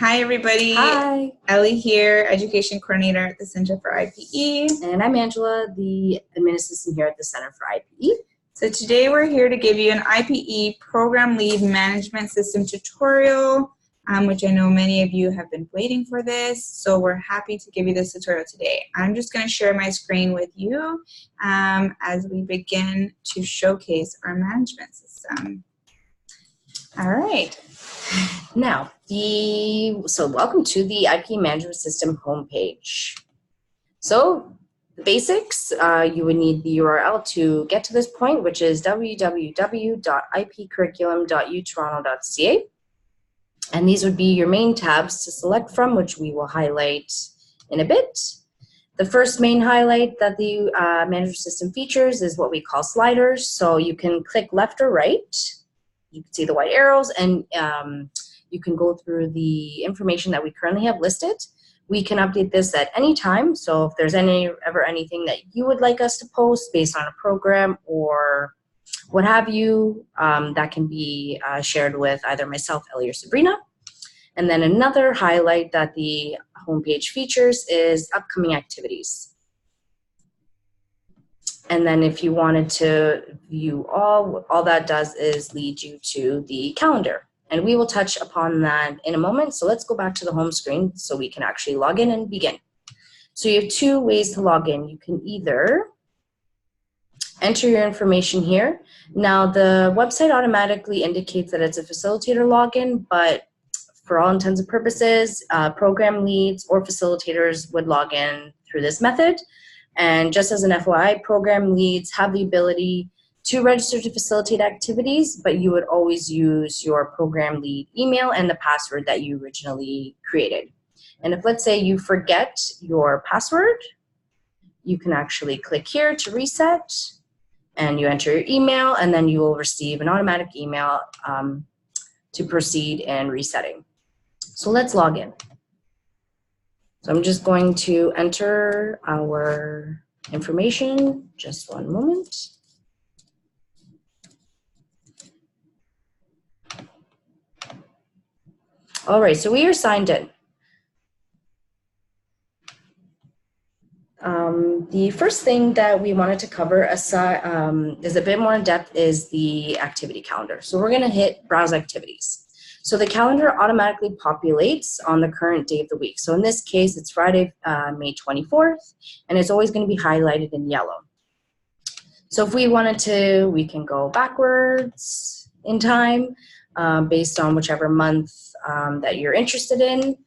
Hi, everybody. Hi. Ellie here, Education Coordinator at the Center for IPE. And I'm Angela, the Admin Assistant here at the Center for IPE. So today we're here to give you an IPE Program Lead Management System tutorial, which I know many of you have been waiting for this. So we're happy to give you this tutorial today. I'm just going to share my screen with you as we begin to showcase our management system. All right. Now, welcome to the IPE Management System homepage. So the basics, you would need the URL to get to this point, which is www.ipcurriculum.utoronto.ca. And these would be your main tabs to select from, which we will highlight in a bit. The first main highlight that the management system features is what we call sliders. So you can click left or right. You can see the white arrows, and you can go through the information that we currently have listed. We can update this at any time. So if there's ever anything that you would like us to post based on a program or what have you, that can be shared with either myself, Ellie, or Sabrina. And then another highlight that the homepage features is upcoming activities. And then if you wanted to view all that does is lead you to the calendar. And we will touch upon that in a moment. So let's go back to the home screen so we can actually log in and begin. So you have two ways to log in. You can either enter your information here. Now the website automatically indicates that it's a facilitator login, but for all intents and purposes, program leads or facilitators would log in through this method. And just as an FYI, program leads have the ability to register to facilitate activities, but you would always use your program lead email and the password that you originally created. And if, let's say, you forget your password, you can actually click here to reset, and you enter your email, and then you will receive an automatic email to proceed in resetting. So let's log in. So I'm just going to enter our information. Just one moment. All right, so we are signed in. The first thing that we wanted to cover is a bit more in depth is the activity calendar. So we're going to hit Browse Activities. So the calendar automatically populates on the current day of the week. So in this case, it's Friday, May 24th, and it's always going to be highlighted in yellow. So if we wanted to, we can go backwards in time based on whichever month that you're interested in.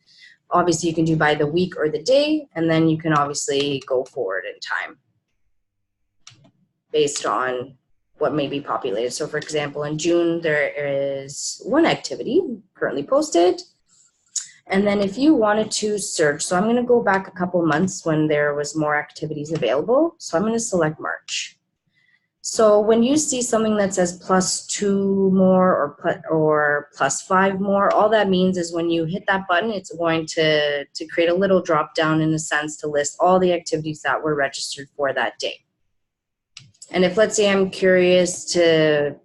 Obviously, you can do by the week or the day, and then you can obviously go forward in time based on what may be populated. So for example, in June, there is one activity currently posted. And then if you wanted to search, so I'm going to go back a couple months when there was more activities available. So I'm going to select March. So when you see something that says +2 more or +5 more, all that means is when you hit that button, it's going to create a little drop down in a sense to list all the activities that were registered for that day. And if, let's say, I'm curious to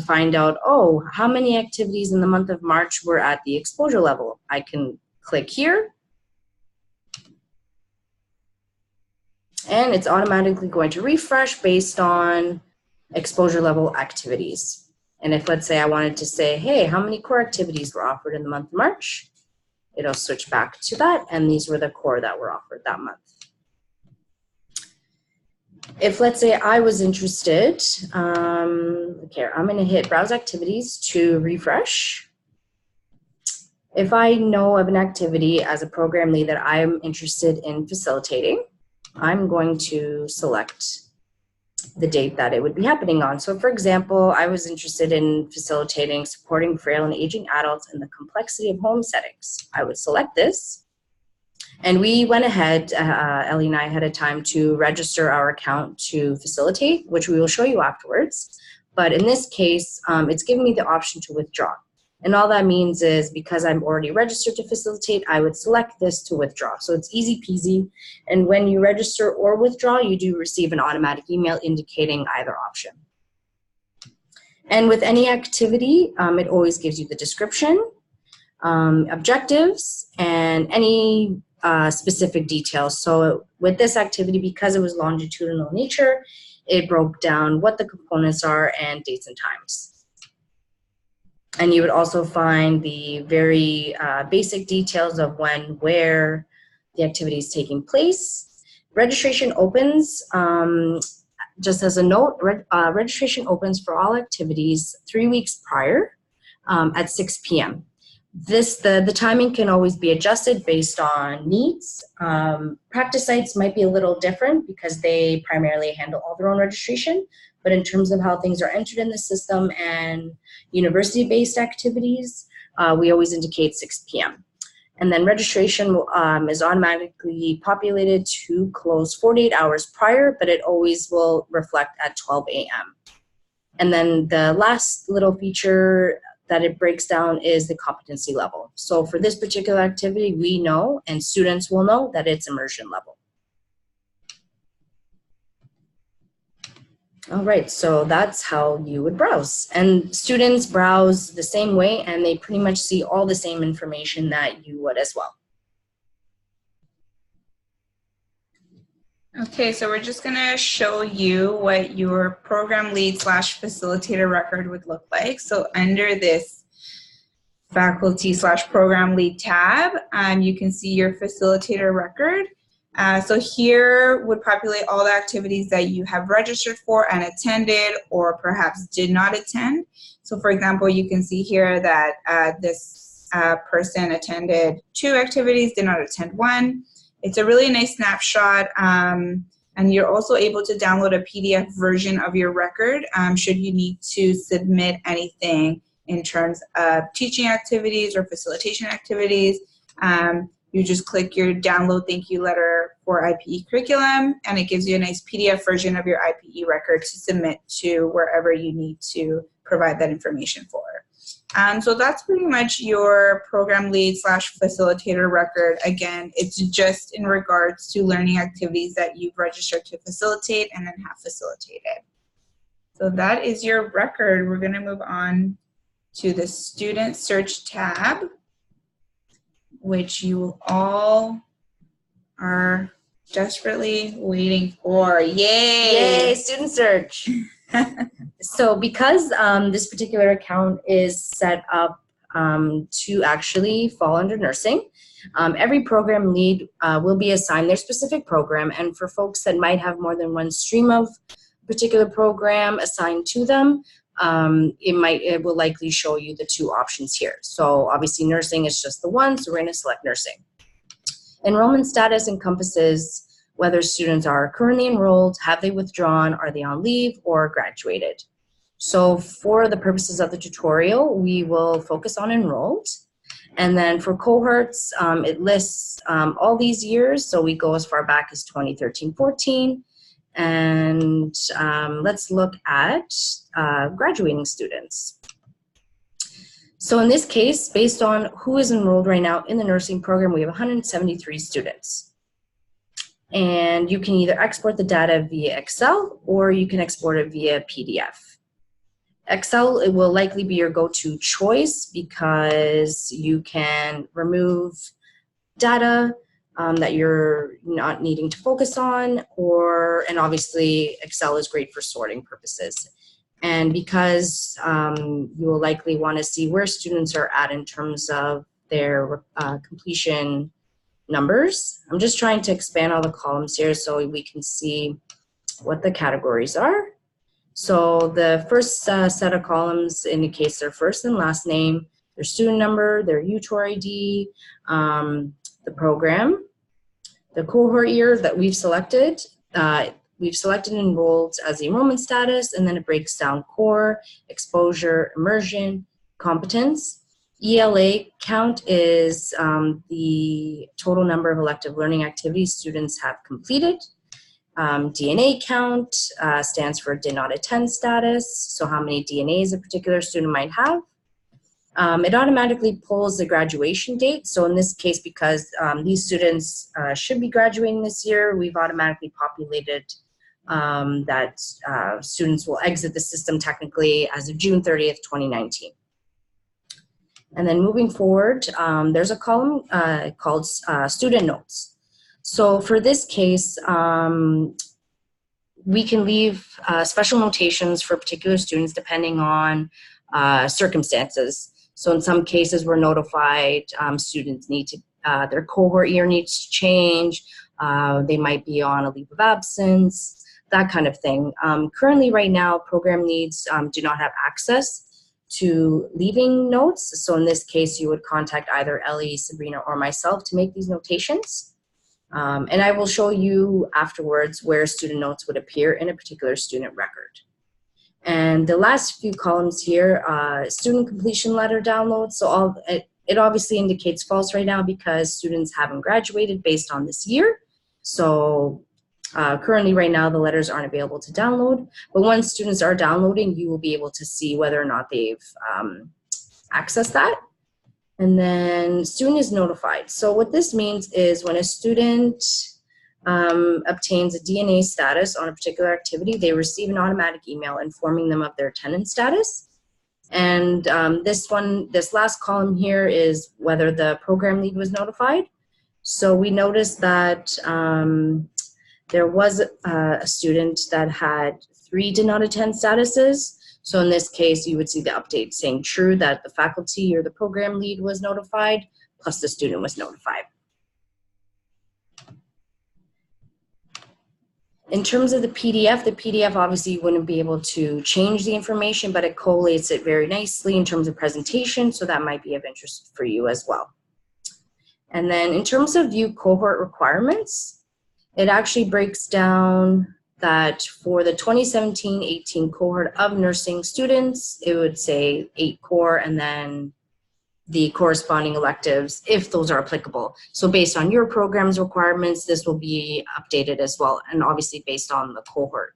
find out, oh, how many activities in the month of March were at the exposure level, I can click here. And it's automatically going to refresh based on exposure level activities. And if, let's say, I wanted to say, hey, how many core activities were offered in the month of March, it'll switch back to that. And these were the core that were offered that month. If, let's say, I was interested, okay, I'm going to hit Browse Activities to refresh. If I know of an activity as a program lead that I'm interested in facilitating, I'm going to select the date that it would be happening on. So, for example, I was interested in facilitating supporting frail and aging adults in the complexity of home settings. I would select this. And we went ahead, Ellie and I had a time to register our account to facilitate, which we will show you afterwards. But in this case, it's giving me the option to withdraw. And all that means is because I'm already registered to facilitate, I would select this to withdraw. So it's easy peasy. And when you register or withdraw, you do receive an automatic email indicating either option. And with any activity, it always gives you the description. objectives, and any specific details. So with this activity, because it was longitudinal in nature, it broke down what the components are and dates and times. And you would also find the very basic details of when, where the activity is taking place. Registration opens, just as a note, registration opens for all activities 3 weeks prior at 6 p.m. The timing can always be adjusted based on needs. Practice sites might be a little different because they primarily handle all their own registration, but in terms of how things are entered in the system and university-based activities, we always indicate 6 p.m. And then registration is automatically populated to close 48 hours prior, but it always will reflect at 12 a.m. And then the last little feature that it breaks down is the competency level. So for this particular activity, we know, and students will know, that it's immersion level. All right, so that's how you would browse. And students browse the same way, and they pretty much see all the same information that you would as well. Okay, so we're just gonna show you what your program lead / facilitator record would look like. So under this faculty / program lead tab, you can see your facilitator record. So here would populate all the activities that you have registered for and attended, or perhaps did not attend. So for example, you can see here that this person attended 2 activities, did not attend 1. It's a really nice snapshot, and you're also able to download a PDF version of your record should you need to submit anything in terms of teaching activities or facilitation activities. You just click your download thank you letter for IPE curriculum, and it gives you a nice PDF version of your IPE record to submit to wherever you need to provide that information for. So that's pretty much your program lead / facilitator record. Again, it's just in regards to learning activities that you've registered to facilitate and then have facilitated. So that is your record. We're going to move on to the student search tab, which you all are desperately waiting for. Yay! Yay, student search. So because this particular account is set up to actually fall under nursing, every program lead will be assigned their specific program, and for folks that might have more than one stream of a particular program assigned to them, it will likely show you the 2 options here. So obviously nursing is just the one, so we're going to select nursing. Enrollment status encompasses whether students are currently enrolled, have they withdrawn, are they on leave, or graduated. So for the purposes of the tutorial, we will focus on enrolled. And then for cohorts, it lists all these years, so we go as far back as 2013-14. And let's look at graduating students. So in this case, based on who is enrolled right now in the nursing program, we have 173 students. And you can either export the data via Excel or you can export it via PDF. Excel, it will likely be your go-to choice because you can remove data that you're not needing to focus on, and obviously Excel is great for sorting purposes. And because you will likely want to see where students are at in terms of their completion numbers. I'm just trying to expand all the columns here so we can see what the categories are. So the first set of columns indicates their first and last name, their student number, their UTOR ID, the program, the cohort year that we've selected. We've selected enrolled as the enrollment status, and then it breaks down core, exposure, immersion, competence. ELA count is the total number of elective learning activities students have completed. DNA count stands for did not attend status, so how many DNAs a particular student might have. It automatically pulls the graduation date. So in this case, because these students should be graduating this year, we've automatically populated that students will exit the system technically as of June 30th, 2019. And then moving forward, there's a column called student notes. So for this case, we can leave special notations for particular students depending on circumstances. So in some cases, we're notified students need to, their cohort year needs to change. They might be on a leave of absence, that kind of thing. Currently right now, program leads do not have access to leaving notes. So in this case, you would contact either Ellie, Sabrina, or myself to make these notations. And I will show you afterwards where student notes would appear in a particular student record. And the last few columns here, student completion letter download. So it obviously indicates false right now because students haven't graduated based on this year. So currently right now the letters aren't available to download, but once students are downloading, you will be able to see whether or not they've accessed that. And then student is notified. So what this means is when a student obtains a DNA status on a particular activity, they receive an automatic email informing them of their attendance status. And this last column here is whether the program lead was notified. So we noticed that there was a student that had 3 did not attend statuses. So in this case, you would see the update saying true, that the faculty or the program lead was notified, plus the student was notified. In terms of the PDF obviously you wouldn't be able to change the information, but it collates it very nicely in terms of presentation, so that might be of interest for you as well. And then in terms of view cohort requirements, it actually breaks down that for the 2017-18 cohort of nursing students, it would say 8 core and then the corresponding electives if those are applicable. So based on your program's requirements, this will be updated as well, and obviously based on the cohort.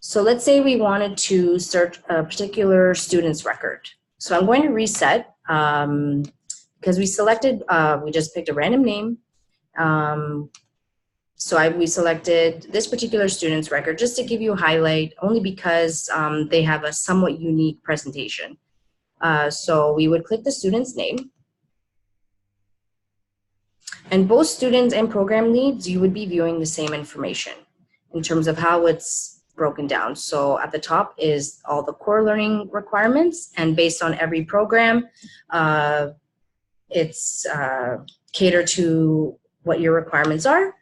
So let's say we wanted to search a particular student's record. So I'm going to reset because we selected, we just picked a random name. We selected this particular student's record just to give you a highlight, only because they have a somewhat unique presentation. So we would click the student's name. And both students and program leads, you would be viewing the same information in terms of how it's broken down. So at the top is all the core learning requirements, and based on every program, it's catered to what your requirements are.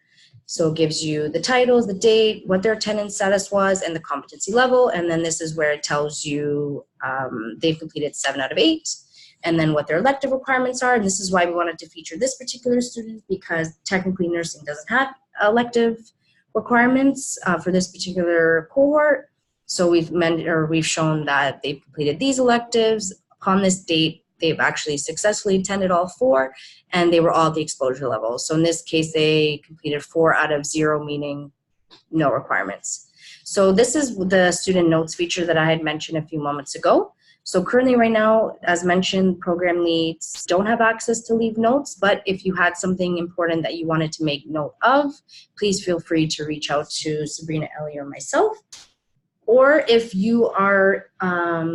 So it gives you the titles, the date, what their attendance status was, and the competency level. And then this is where it tells you they've completed 7 out of 8, and then what their elective requirements are. And this is why we wanted to feature this particular student, because technically nursing doesn't have elective requirements for this particular cohort. So we've shown that they've completed these electives upon this date. They've actually successfully attended all 4, and they were all at the exposure level. So in this case, they completed 4 out of 0, meaning no requirements. So this is the student notes feature that I had mentioned a few moments ago. So currently right now, as mentioned, program leads don't have access to leave notes, but if you had something important that you wanted to make note of, please feel free to reach out to Sabrina, Ellie, or myself. Or if you are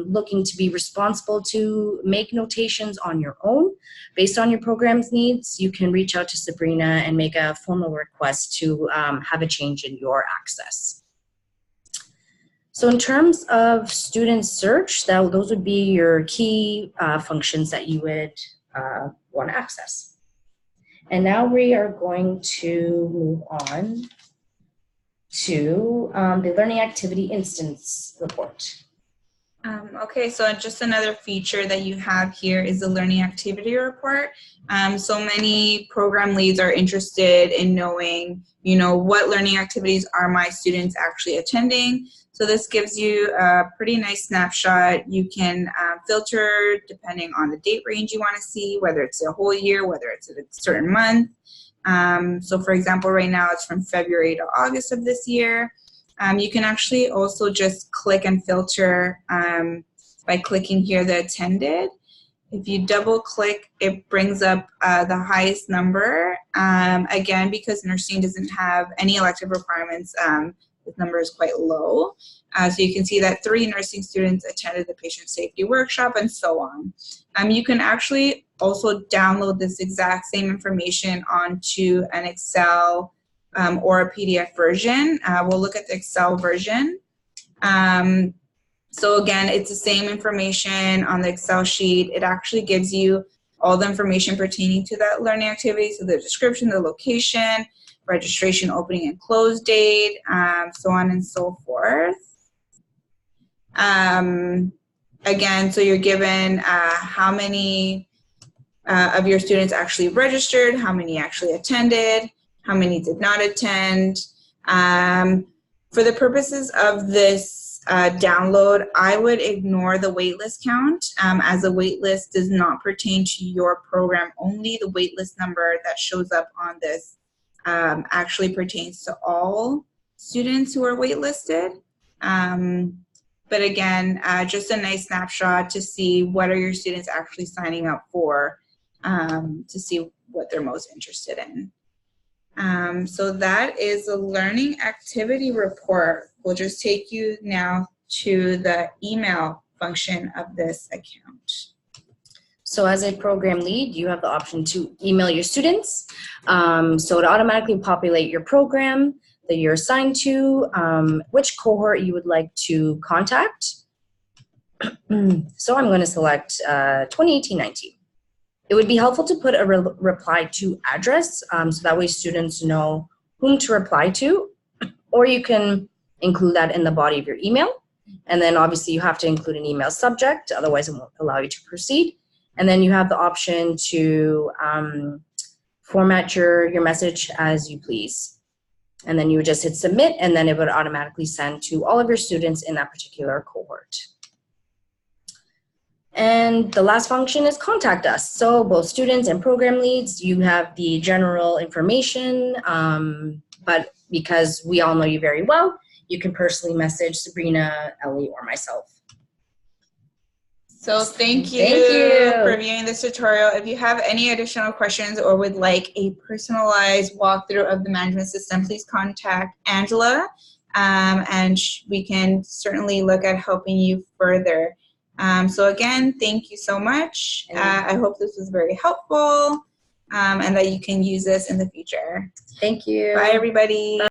looking to be responsible to make notations on your own based on your program's needs, you can reach out to Sabrina and make a formal request to have a change in your access. So in terms of student search, those would be your key functions that you would want to access. And now we are going to move on to the Learning Activity Instance Report. Okay, so just another feature that you have here is the Learning Activity Report. So many program leads are interested in knowing, what learning activities are my students actually attending. So this gives you a pretty nice snapshot. You can filter depending on the date range you want to see, whether it's a whole year, whether it's a certain month. So for example, right now it's from February to August of this year. You can actually also just click and filter by clicking here the attended. If you double click, it brings up the highest number. Again, because nursing doesn't have any elective requirements, this number is quite low. So you can see that 3 nursing students attended the patient safety workshop and so on. You can actually also download this exact same information onto an Excel or a PDF version. We'll look at the Excel version. So again, it's the same information on the Excel sheet. It actually gives you all the information pertaining to that learning activity, so the description, the location, registration, opening and close date, so on and so forth. Again, so you're given how many of your students actually registered, how many actually attended, how many did not attend. For the purposes of this download, I would ignore the waitlist count, as a waitlist does not pertain to your program only. The waitlist number that shows up on this actually pertains to all students who are waitlisted. But again, just a nice snapshot to see what are your students actually signing up for, to see what they're most interested in. So that is a learning activity report. We'll just take you now to the email function of this account. So as a program lead, you have the option to email your students. So to automatically populate your program that you're assigned to, which cohort you would like to contact. So I'm going to select 2018-19. It would be helpful to put a reply to address, so that way students know whom to reply to, or you can include that in the body of your email. And then obviously you have to include an email subject, otherwise it won't allow you to proceed. And then you have the option to format your message as you please. And then you would just hit submit, and then it would automatically send to all of your students in that particular cohort. And the last function is contact us. So both students and program leads, you have the general information, but because we all know you very well, you can personally message Sabrina, Ellie, or myself. So thank you for viewing this tutorial. If you have any additional questions or would like a personalized walkthrough of the management system, please contact Angela, and we can certainly look at helping you further. So again, thank you so much. I hope this was very helpful, and that you can use this in the future. Thank you. Bye, everybody. Bye.